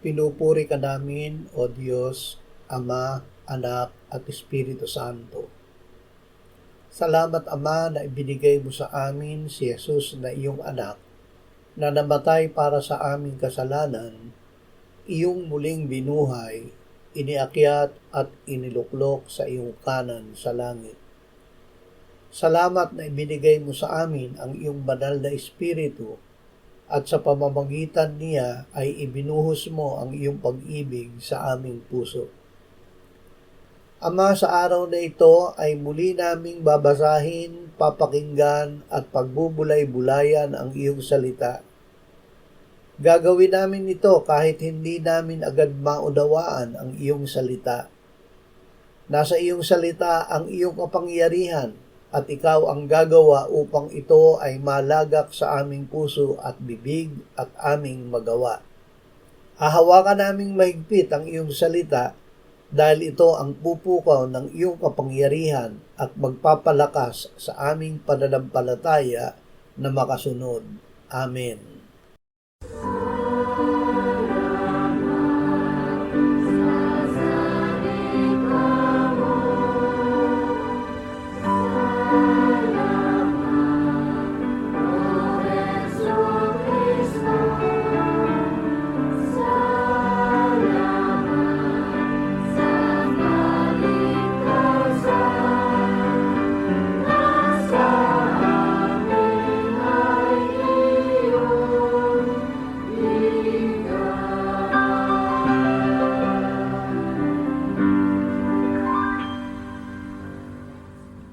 Pinupuri ka namin, O Diyos, Ama, Anak, at Espiritu Santo. Salamat, Ama, na ibinigay mo sa amin si Jesus na iyong anak, na namatay para sa aming kasalanan, iyong muling binuhay, iniakyat at iniluklok sa iyong kanan sa langit. Salamat na ibinigay mo sa amin ang iyong banal na Espiritu, at sa pamamagitan niya ay ibinuhos mo ang iyong pag-ibig sa aming puso. Ama, sa araw na ito ay muli naming babasahin, papakinggan at pagbubulay-bulayan ang iyong salita. Gagawin namin ito kahit hindi namin agad maunawaan ang iyong salita. Nasa iyong salita ang iyong kapangyarihan at ikaw ang gagawa upang ito ay malagak sa aming puso at bibig at aming magawa. Hahawakan naming mahigpit ang iyong salita dahil ito ang pupukaw ng iyong kapangyarihan at magpapalakas sa aming pananampalataya na makasunod. Amen.